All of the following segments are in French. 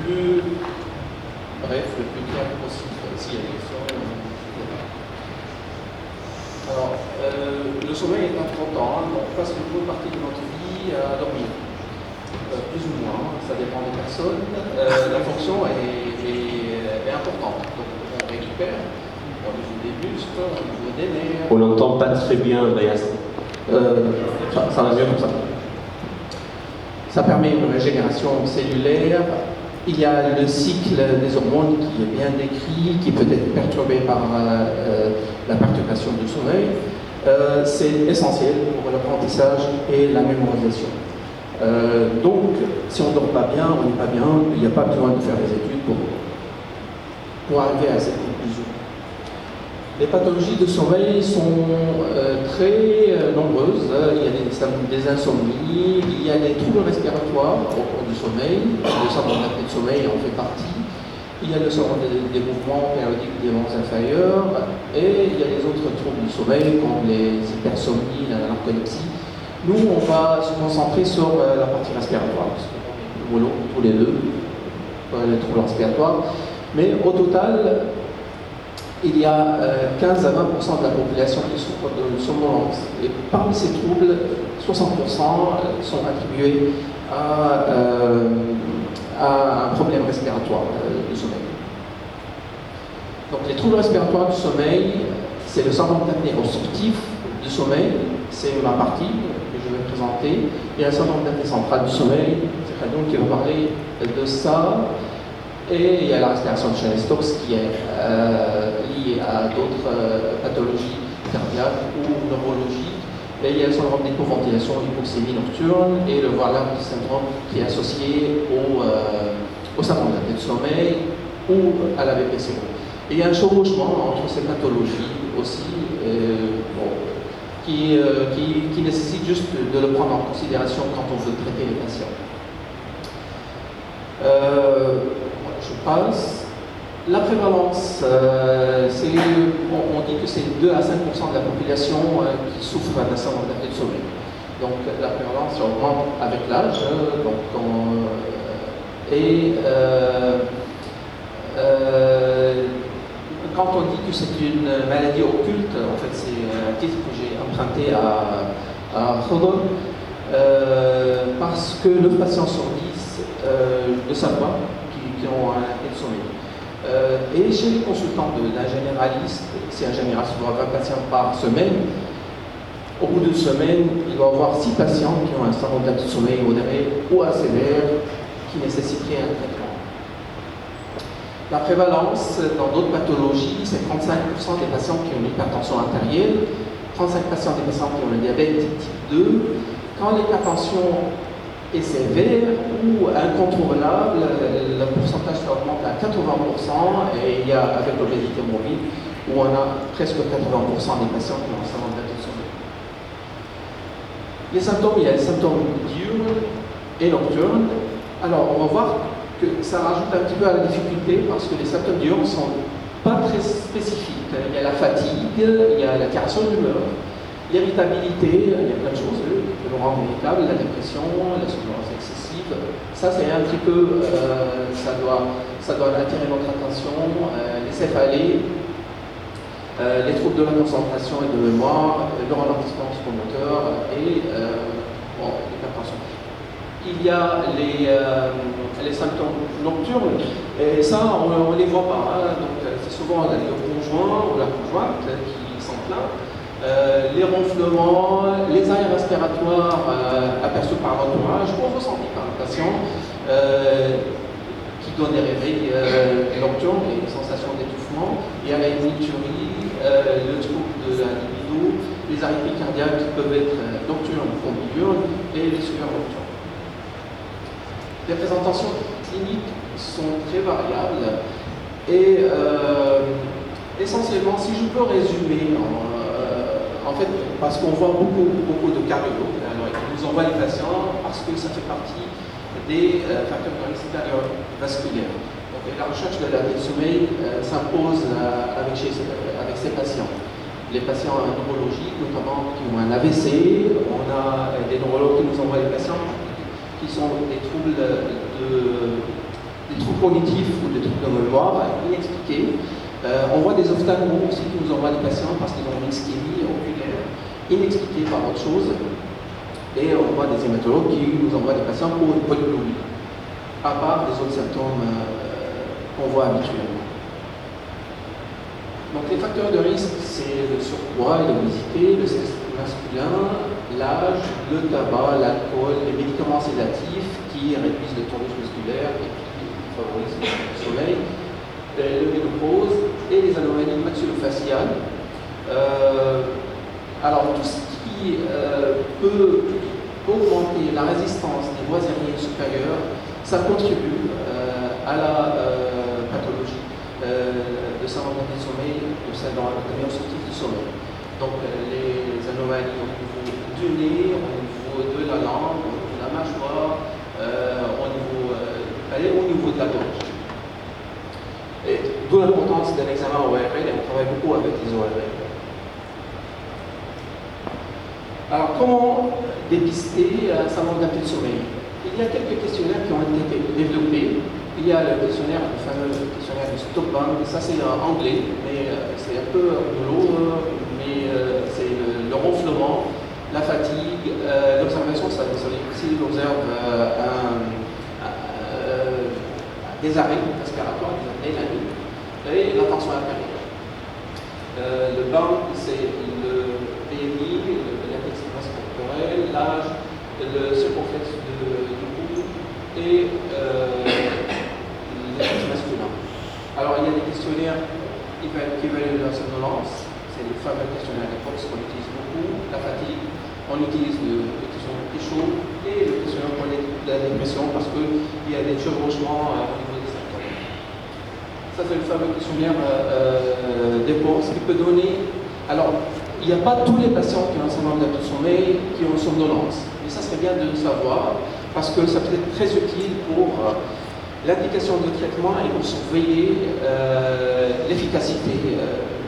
plus bref, le plus clair possible. S'il y a des questions, alors, le sommeil est important, on passe une bonne partie de notre vie à dormir. Plus ou moins, ça dépend des personnes. La fonction est importante. Donc, on récupère au niveau des muscles, au niveau des nerfs. On n'entend pas très bien, Bayas. Ça va mieux comme ça. Ça permet une régénération cellulaire. Il y a le cycle des hormones qui est bien décrit, qui peut être perturbé par la perturbation du sommeil. C'est essentiel pour l'apprentissage et la mémorisation. Donc, si on ne dort pas bien, on n'est pas bien, il n'y a pas besoin de faire des études pour arriver à cette conclusion. Les pathologies de sommeil sont très nombreuses. Il y a des insomnies, il y a des troubles respiratoires au cours du sommeil. Le syndrome d'apnée de sommeil en fait partie. Il y a le syndrome des mouvements périodiques des membres inférieurs. Et il y a les autres troubles du sommeil, comme les hypersomnies, la narcolepsie. Nous, on va se concentrer sur la partie respiratoire, parce que le boulot, tous les deux, les troubles respiratoires. Mais au total, il y a 15 à 20% de la population qui souffre de somnolence. Et parmi ces troubles, 60% sont attribués à un problème respiratoire du sommeil. Donc les troubles respiratoires du sommeil, c'est le syndrome d'apnée obstructif du sommeil, c'est ma partie que je vais présenter. Il y a le syndrome d'apnée centrale du sommeil, c'est Khadoun qui va parler de ça. Et il y a la respiration de Cherney-Stokes qui est liée à d'autres pathologies cardiaques ou neurologiques. Et il y a le syndrome d'hypoventilation, hypoxémie nocturne et le voilà syndrome qui est associé au syndrome d'apnée du sommeil ou à la BPCO. Et il y a un chevauchement entre ces pathologies aussi qui nécessite juste de le prendre en considération quand on veut traiter les patients. Je passe. La prévalence, on dit que c'est 2 à 5% de la population qui souffre d'un syndrome d'apnée de sommeil. Donc la prévalence augmente avec l'âge. Quand on dit que c'est une maladie occulte, en fait c'est un titre que j'ai emprunté à Khodon, parce que 9 patients sur 10 ne savent pas qui ont un apnée de sommeil. Et chez les consultants d'un généraliste, si un généraliste doit avoir 20 patients par semaine, au bout d'une semaine, il va avoir 6 patients qui ont un syndrome d'apnée de sommeil modéré ou assez sévère qui nécessiterait un traitement. La prévalence dans d'autres pathologies, c'est 35% des patients qui ont une hypertension artérielle, 35% des patients qui ont un diabète type 2. Quand l'hypertension est sévère ou incontrôlable, le pourcentage augmente à 80%, et il y a avec l'obésité morbide où on a presque 80% des patients qui ont un syndrome d'apnée de sommeil. Les symptômes, il y a les symptômes diurnes et nocturnes. Alors on va voir que ça rajoute un petit peu à la difficulté parce que les symptômes diurnes ne sont pas très spécifiques. Il y a la fatigue, il y a l'altération de l'humeur, l'irritabilité, il y a plein de choses qui peuvent le rendre irritable, la dépression, la somnolence excessive. Ça, c'est un petit peu, ça doit attirer notre attention, les céphalées, les troubles de la concentration et de mémoire, le ralentissement psychomoteur et l'hypertension. Il y a les symptômes nocturnes, et ça, on ne les voit pas. Donc, c'est souvent le conjoint ou la conjointe qui s'en plaint. Les ronflements, les arrêts respiratoires aperçus par l'entourage ou ressentis par le patient, qui donnent des réveils nocturnes et des sensations d'étouffement. Il y a la hémiturie, le trouble de la libido, les arythmies cardiaques qui peuvent être nocturnes ou diurnes, et les sueurs nocturnes. Les présentations cliniques sont très variables et essentiellement, si je peux résumer, en fait, parce qu'on voit beaucoup de cardiologues, alors ils nous envoient les patients parce que ça fait partie des facteurs de risque cardiovasculaire. Donc la recherche de l'apnée de sommeil s'impose avec ces patients. Les patients neurologiques, notamment qui ont un AVC, on a des neurologues qui nous envoient les patients qui sont des troubles des des troubles cognitifs ou des troubles de mémoire inexpliqués. On voit des ophtalmos aussi qui nous envoient des patients parce qu'ils ont une ischémie oculaire inexpliquée par autre chose. Et on voit des hématologues qui nous envoient des patients pour une polyglobie, à part des autres symptômes qu'on voit habituellement. Donc les facteurs de risque, c'est le surpoids et l'obésité, le sexe masculin, l'âge, le tabac, l'alcool, les médicaments sédatifs qui réduisent le tonus musculaire et qui favorisent le sommeil, le ménopause et les anomalies maxillofaciales. Alors tout ce qui peut augmenter la résistance des voies aériennes supérieures, ça contribue à la pathologie de syndrome d'apnée de sommeil, dans l'apnée obstructive du sommeil. Donc les anomalies au niveau du nez, au niveau de la langue, au niveau de la mâchoire, au niveau du palais, au niveau de la gorge. D'où l'importance d'un examen ORL, et on travaille beaucoup avec les ORL. Alors comment dépister un syndrome d'apnée de sommeil? Il y a quelques questionnaires qui ont été développés. Il y a le questionnaire, le fameux questionnaire du Stockman, ça c'est en anglais, mais c'est un peu boulot, mais c'est le ronflement, la fatigue, l'observation, ça veut dire que si l'observe des arrêts respiratoires, des apnées la nuit, et la tension artérielle. Le BAM, c'est le BMI, l'index masse corporelle, l'âge, le circonflexe du cou et l'index masculin. Alors il y a des questionnaires qui évaluent la somnolence, c'est les fameux questionnaires de Fox qu'on utilise beaucoup, la fatigue, on utilise le questionnaire Péchaud et le questionnaire pour la dépression parce qu'il y a des chevauchements au niveau des symptômes. Ça c'est le fameux questionnaire d'EPOS qui peut donner. Alors, il n'y a pas tous les patients qui ont un syndrome d'apnée de sommeil qui ont une somnolence, mais ça serait bien de le savoir parce que ça peut être très utile pour l'indication de traitement et pour surveiller l'efficacité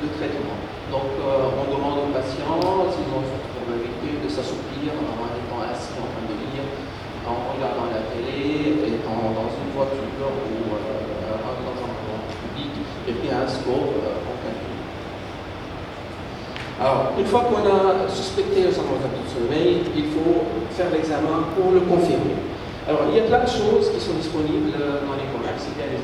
du traitement. Donc, on demande aux patients s'ils ont une probabilité de s'assoupir en étant assis en train de lire, en regardant la télé, étant dans une voiture ou dans un endroit public, et puis un score en calcul. Alors, une fois qu'on a suspecté le syndrome d'apnée de sommeil, il faut faire l'examen pour le confirmer. Alors, il y a plein de choses qui sont disponibles dans les commerces. Il y a les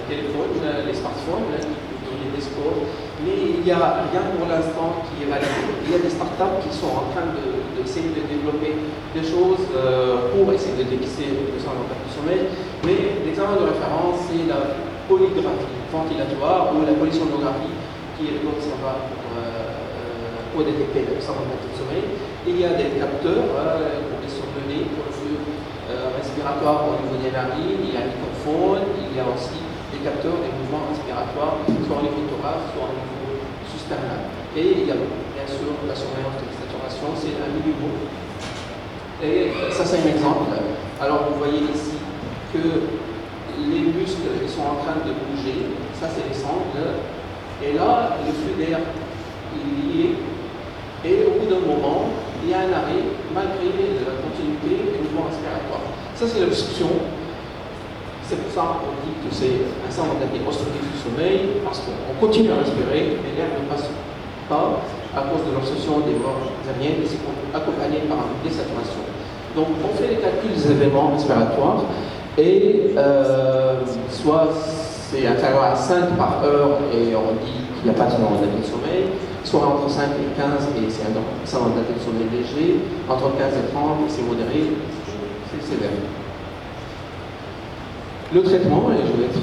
téléphones, les smartphones, qui peuvent donner des scores, mais il n'y a rien pour l'instant qui est validé. Il y a des startups qui sont en train d'essayer de développer des choses pour essayer de dépister le syndrome d'apnée de sommeil, mais l'examen de référence, c'est la polygraphie ventilatoire ou la polysonographie qui est le code standard pour détecter le syndrome d'apnée de sommeil. Il y a des capteurs pour les sondes de nez, pour le flux respiratoire au niveau des narines, il y a un microphone, il y a aussi des capteurs des mouvements respiratoires, soit au niveau thorax, soit au niveau susternal. Et il y a bien sûr la surveillance de la saturation, c'est un minimum. Et ça c'est un exemple. Alors vous voyez ici que les muscles ils sont en train de bouger, ça c'est les sangles, et là le flux d'air il est lié, et au bout d'un moment, il y a un arrêt malgré la continuité du mouvement respiratoire. Ça c'est l'obstruction. C'est pour ça qu'on dit que c'est un syndrome d'apnée obstructive du sommeil, parce qu'on continue à respirer, mais l'air ne passe pas à cause de l'obstruction des voies aériennes, et c'est accompagné par une désaturation. Donc on fait les calculs des événements respiratoires, et soit c'est inférieur à 5 par heure, et on dit qu'il n'y a pas de syndrome d'apnée de sommeil, soit entre 5 et 15, et c'est un syndrome d'apnée de sommeil léger, entre 15 et 30, c'est modéré, c'est sévère. Le traitement, et je vais être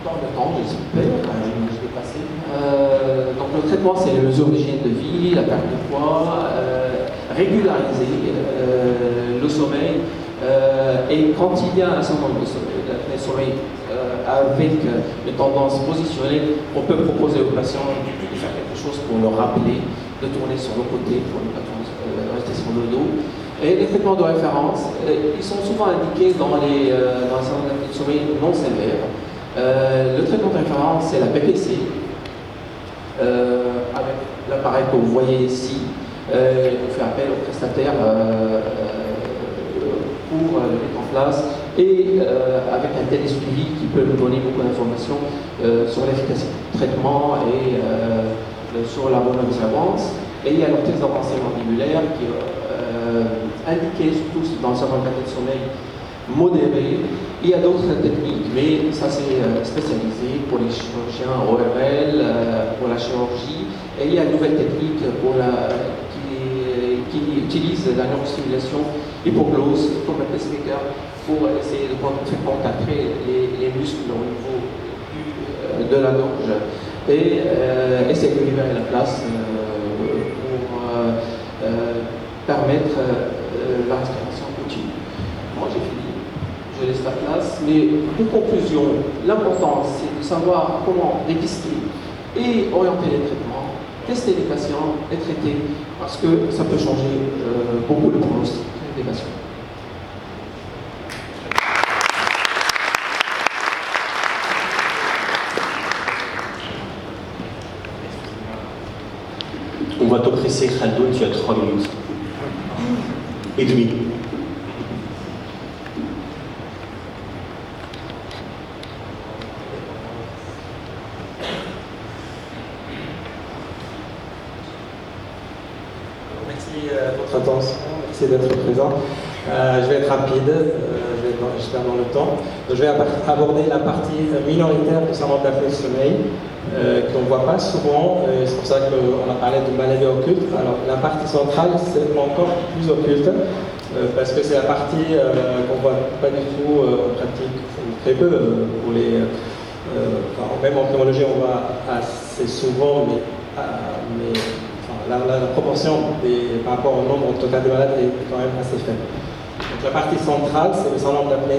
dans le temps, j'espère, je vais passer. Donc le traitement, c'est les mesures d'hygiène de vie, la perte de poids, régulariser le sommeil, et quand il y a un syndrome de sommeil avec une tendance positionnelle, on peut proposer aux patients de faire quelque chose pour leur rappeler de tourner sur le côté pour ne pas rester sur le dos. Et les traitements de référence, ils sont souvent indiqués dans les syndromes d'apnée de sommeil non sévères. Le traitement de référence, c'est la PPC, avec l'appareil que vous voyez ici. On fait appel aux prestataires pour le mettre en place. et avec un télésuivi qui peut nous donner beaucoup d'informations sur l'efficacité du traitement et sur la bonne observance. Et il y a l'orthèse avancée mandibulaire qui est indiquée surtout dans le syndrome d'apnée de sommeil modéré. Il y a d'autres techniques, mais ça c'est spécialisé pour les chirurgiens ORL, pour la chirurgie. Et il y a une nouvelle technique qui utilise la neurostimulation hypoglose comme un pacemaker pour essayer de faire contracter les muscles au niveau de la gorge et essayer de libérer la place pour permettre la respiration continue. Moi j'ai fini. Je laisse la place, mais pour conclusion, l'important c'est de savoir comment dépister et orienter les traitements, tester les patients, les traiter, parce que ça peut changer beaucoup le pronostic des patients. On va te presser, Khaldoun, tu as 3 minutes et demie. Merci de votre attention, merci d'être présent. Je vais être rapide, j'espère dans le temps. Donc, je vais aborder la partie minoritaire du syndrome d'apnée du sommeil, qu'on ne voit pas souvent, c'est pour ça qu'on a parlé de maladie occulte. Alors la partie centrale, c'est encore plus occulte, parce que c'est la partie qu'on ne voit pas du tout en pratique, très peu, pour les, même en pneumologie on voit assez souvent, mais la proportion par rapport au nombre total de malades est quand même assez faible. Donc la partie centrale, c'est le syndrome d'apnée